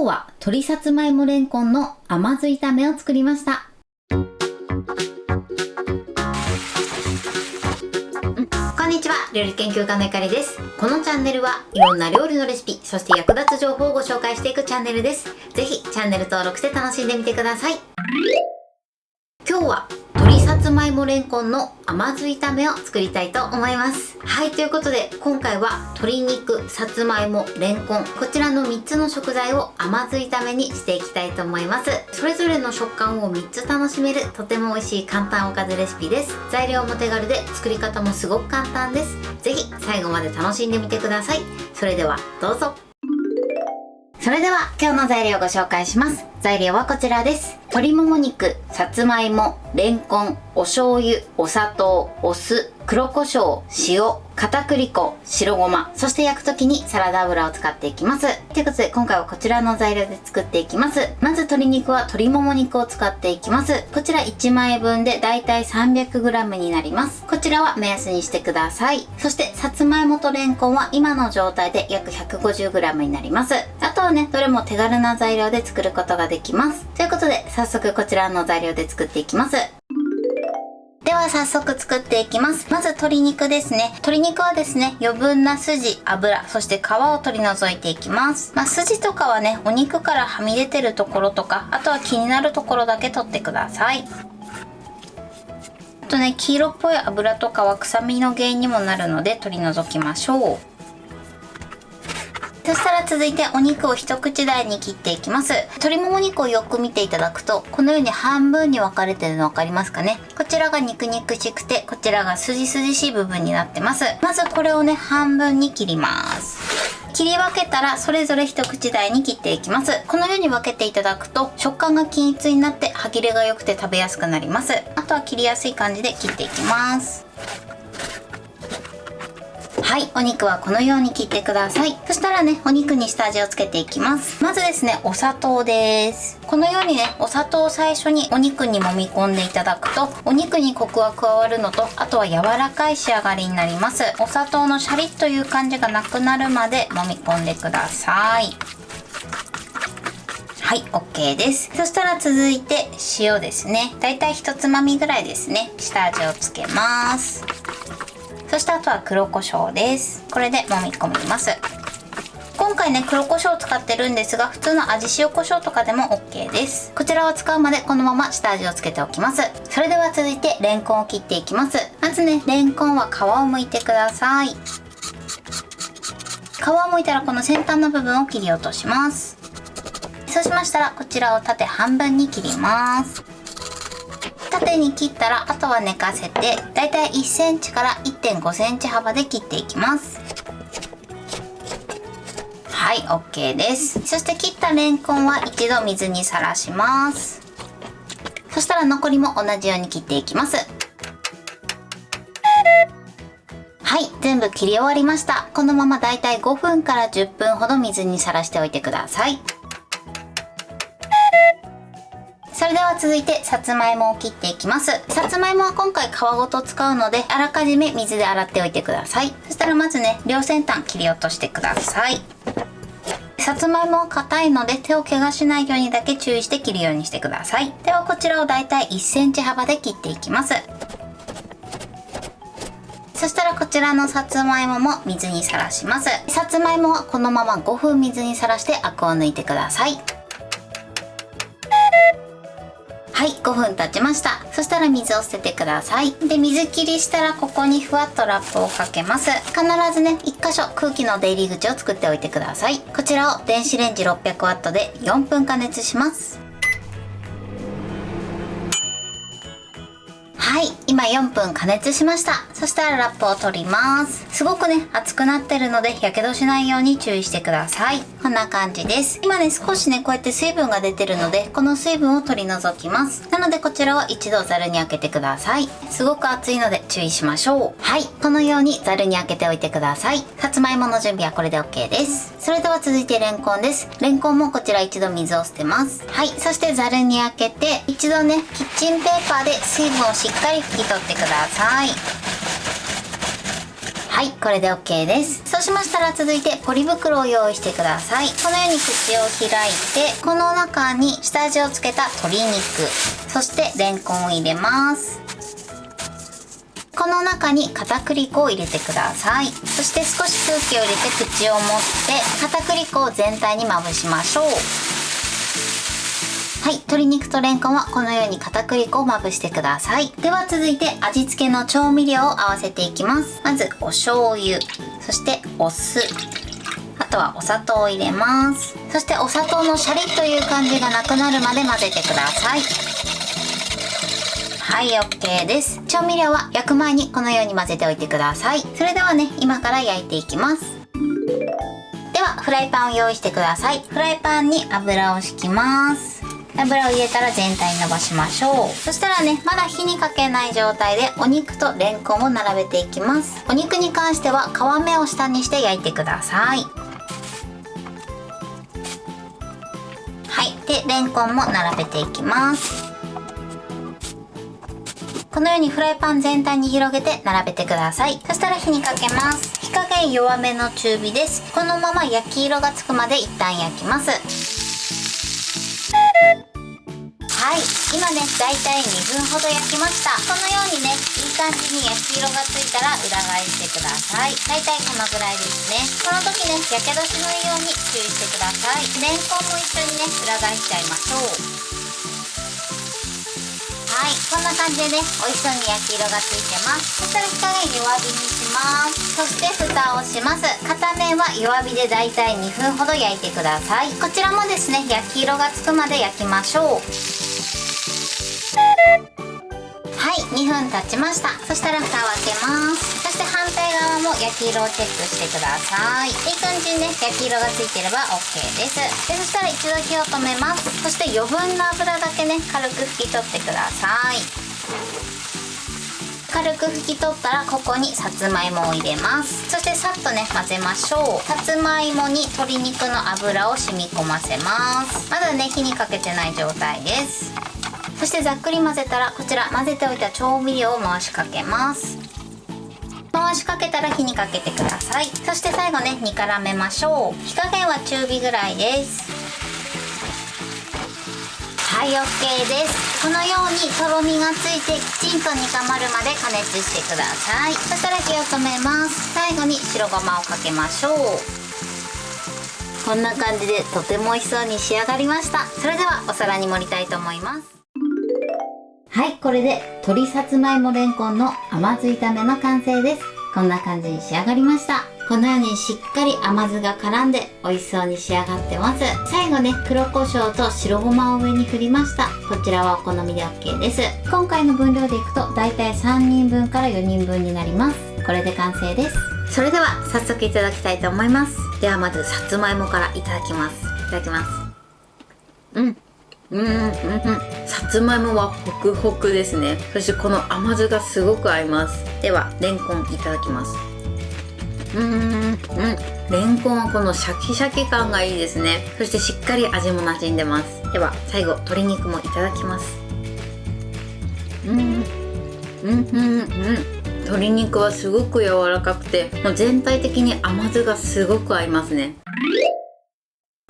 日は鶏さつまいもレンコンの甘酢炒めを作りました。こんにちは、料理研究家のゆかりです。このチャンネルはいろんな料理のレシピ、そして役立つ情報をご紹介していくチャンネルです。ぜひチャンネル登録して楽しんでみてください。今日は鶏さつまいもレンコンの甘酢炒めを作りたいと思います。はい、ということで今回は鶏肉、さつまいも、レンコン、こちらの3つの食材を甘酢炒めにしていきたいと思います。それぞれの食感を3つ楽しめるとても美味しい簡単おかずレシピです。材料も手軽で作り方もすごく簡単です。ぜひ最後まで楽しんでみてください。それではどうぞ。それでは今日の材料をご紹介します。材料はこちらです。鶏もも肉、さつまいも、レンコン、お醤油、お砂糖、お酢、黒胡椒、塩、片栗粉、白ごま、そして焼くときにサラダ油を使っていきます。ということで今回はこちらの材料で作っていきます。まず鶏肉は鶏もも肉を使っていきます。こちら1枚分でだいたい 300g になります。こちらは目安にしてください。そしてさつまいもとレンコンは今の状態で約 150g になります。あとはね、どれも手軽な材料で作ることができます。ということで早速こちらの材料で作っていきます。では早速作っていきます。まず鶏肉ですね。鶏肉はですね、余分な筋、脂、そして皮を取り除いていきます。筋とかはね、お肉からはみ出てるところとか、あとは気になるところだけ取ってください。あとね、黄色っぽい脂とかは臭みの原因にもなるので取り除きましょう。そしたら続いてお肉を一口大に切っていきます。鶏もも肉をよく見ていただくと、このように半分に分かれてるの分かりますかね。こちらが肉々しくて、こちらが筋々しい部分になってます。まずこれをね、半分に切ります。切り分けたらそれぞれ一口大に切っていきます。このように分けていただくと食感が均一になって歯切れが良くて食べやすくなります。あとは切りやすい感じで切っていきます。はい、お肉はこのように切ってください。そしたらね、お肉に下味をつけていきます。まずですね、お砂糖です。このようにね、お砂糖を最初にお肉に揉み込んでいただくと、お肉にコクが加わるのと、あとは柔らかい仕上がりになります。お砂糖のシャリッという感じがなくなるまで揉み込んでください。はい、OK です。そしたら続いて塩ですね。だいたい1つまみぐらいですね。下味をつけます。そしてあとは黒胡椒です。これで揉み込みます。今回ね、黒胡椒を使ってるんですが、普通の味塩胡椒とかでも OK です。こちらを使うまでこのまま下味をつけておきます。それでは続いてレンコンを切っていきます。まずね、レンコンは皮を剥いてください。皮を剥いたらこの先端の部分を切り落とします。そうしましたらこちらを縦半分に切ります。縦に切ったらあとは寝かせて、だいたい1センチから 1.5 センチ幅で切っていきます。はい、OK です。そして切ったレンコンは一度水にさらします。そしたら残りも同じように切っていきます。はい、全部切り終わりました。このままだいたい5分から10分ほど水にさらしておいてください。それでは続いてさつまいもを切っていきます。さつまいもは今回皮ごと使うので、あらかじめ水で洗っておいてください。そしたらまずね、両先端切り落としてください。さつまいもは硬いので手を怪我しないようにだけ注意して切るようにしてください。ではこちらをだいたい1センチ幅で切っていきます。そしたらこちらのさつまいもも水にさらします。さつまいもはこのまま5分水にさらしてアクを抜いてください。はい、5分経ちました。そしたら水を捨ててください。で、水切りしたらここにふわっとラップをかけます。必ずね、1箇所空気の出入り口を作っておいてください。こちらを電子レンジ 600W で4分加熱します。はい、今4分加熱しました。そしたらラップを取ります。すごくね、熱くなってるのでやけどしないように注意してください。こんな感じです。今ね、少しね、こうやって水分が出てるので、この水分を取り除きます。なのでこちらは一度ザルにあけてください。すごく熱いので注意しましょう。はい、このようにザルにあけておいてください。さつまいもの準備はこれで OK です。それでは続いてレンコンです。レンコンもこちら一度水を捨てます。はい、そしてザルにあけて、一度ね、キッチンペーパーで水分をしっかり拭き取ってください。ははい、これで OK です。そうしましたら続いてポリ袋を用意してください。このように口を開いて、この中に下味をつけた鶏肉、そしてレンコンを入れます。この中に片栗粉を入れてください。そして少し空気を入れて口を持って片栗粉を全体にまぶしましょう。はい、鶏肉とレンコンはこのように片栗粉をまぶしてください。では続いて味付けの調味料を合わせていきます。まずお醤油、そしてお酢、あとはお砂糖を入れます。そしてお砂糖のシャリッという感じがなくなるまで混ぜてください。はい、 OK です。調味料は焼く前にこのように混ぜておいてください。それではね、今から焼いていきます。ではフライパンを用意してください。フライパンに油を敷きます。油を入れたら全体に伸ばしましょう。そしたらね、まだ火にかけない状態でお肉とレンコンを並べていきます。お肉に関しては皮目を下にして焼いてください。はい、でレンコンも並べていきます。このようにフライパン全体に広げて並べてください。そしたら火にかけます。火加減弱めの中火です。このまま焼き色がつくまで一旦焼きます。はい、今ね、だいたい2分ほど焼きました。このようにね、いい感じに焼き色がついたら裏返してください。だいたいこのぐらいですね。この時ね、やけどしないように注意してください。レンコンも一緒にね、裏返しちゃいましょう。はい、こんな感じでね、美味しそうに焼き色がついてます。そしたら火加減弱火にします。そして蓋をします。片面は弱火でだいたい2分ほど焼いてください。こちらもですね、焼き色がつくまで焼きましょう。はい、2分経ちました。そしたら蓋を開けます。そして反対側も焼き色をチェックしてください。いい感じにね、焼き色がついてれば OK です。で、そしたら一度火を止めます。そして余分な油だけね、軽く拭き取ってください。軽く拭き取ったらここにさつまいもを入れます。そしてさっとね、混ぜましょう。さつまいもに鶏肉の油を染み込ませます。まだね、火にかけてない状態です。そしてざっくり混ぜたら、こちら混ぜておいた調味料を回しかけます。回しかけたら火にかけてください。そして最後ね、煮絡めましょう。火加減は中火ぐらいです。はい、 OK です。このようにとろみがついてきちんと煮たまるまで加熱してください。そしたら火を止めます。最後に白ごまをかけましょう。こんな感じでとても美味しそうに仕上がりました。それではお皿に盛りたいと思います。はい、これで鶏さつまいもレンコンの甘酢炒めの完成です。こんな感じに仕上がりました。このようにしっかり甘酢が絡んで美味しそうに仕上がってます。最後ね、黒胡椒と白ごまを上に振りました。こちらはお好みで OK です。今回の分量でいくとだいたい3人分から4人分になります。これで完成です。それでは早速いただきたいと思います。ではまずさつまいもからいただきます。いただきます。さつまいもはホクホクですね。そしてこの甘酢がすごく合います。ではレンコンいただきます。レンコンはこのシャキシャキ感がいいですね。そしてしっかり味も馴染んでます。では最後鶏肉もいただきます。鶏肉はすごく柔らかくて、もう全体的に甘酢がすごく合いますね。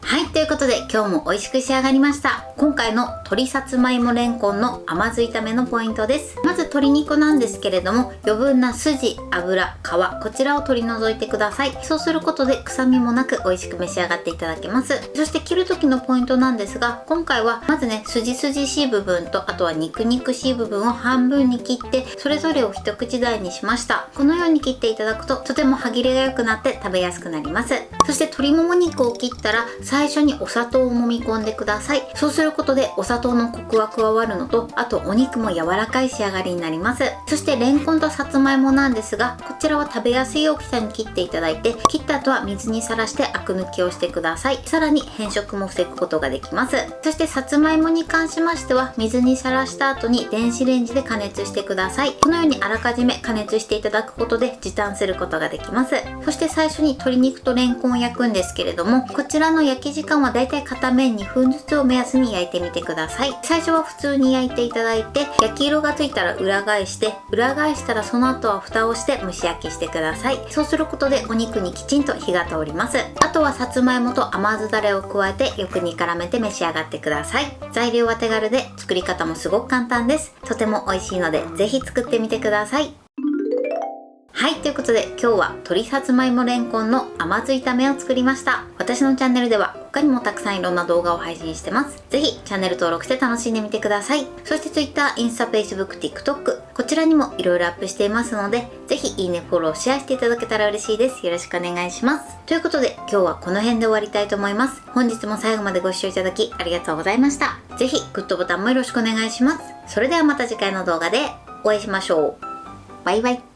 はい、ということで今日も美味しく仕上がりました。今回の鶏さつまいもレンコンの甘酢炒めのポイントです。まず鶏肉なんですけれども、余分な筋、脂、皮、こちらを取り除いてください。そうすることで臭みもなく美味しく召し上がっていただけます。そして切る時のポイントなんですが、今回はまずね、筋しい部分とあとは肉しい部分を半分に切って、それぞれを一口大にしました。このように切っていただくととても歯切れが良くなって食べやすくなります。そして鶏もも肉を切ったら最初にお砂糖を揉み込んでください。そうすることでお砂糖のコクは加わるのと、あとお肉も柔らかい仕上がりになります。そしてレンコンとさつまいもなんですが、こちらは食べやすい大きさに切っていただいて、切った後は水にさらしてアク抜きをしてください。さらに変色も防ぐことができます。そしてさつまいもに関しましては、水にさらした後に電子レンジで加熱してください。このようにあらかじめ加熱していただくことで時短することができます。そして最初に鶏肉とレンコンを焼くんですけれども、こちらの焼き時間はだいたい家片面2分ずつを目安に焼いてみてください。最初は普通に焼いていただいて、焼き色がついたら裏返して、裏返したらその後は蓋をして蒸し焼きしてください。そうすることでお肉にきちんと火が通ります。あとはさつまいもと甘酢だれを加えてよく煮絡めて召し上がってください。材料は手軽で作り方もすごく簡単です。とても美味しいのでぜひ作ってみてください。はい、ということで今日は鶏さつまいもれんこんの甘酢炒めを作りました。私のチャンネルでは他にもたくさんいろんな動画を配信してます。ぜひチャンネル登録して楽しんでみてください。そして Twitter、インスタ、Facebook、TikTok こちらにもいろいろアップしていますので、ぜひいいね、フォロー、シェアしていただけたら嬉しいです。よろしくお願いします。ということで今日はこの辺で終わりたいと思います。本日も最後までご視聴いただきありがとうございました。ぜひグッドボタンもよろしくお願いします。それではまた次回の動画でお会いしましょう。バイバイ。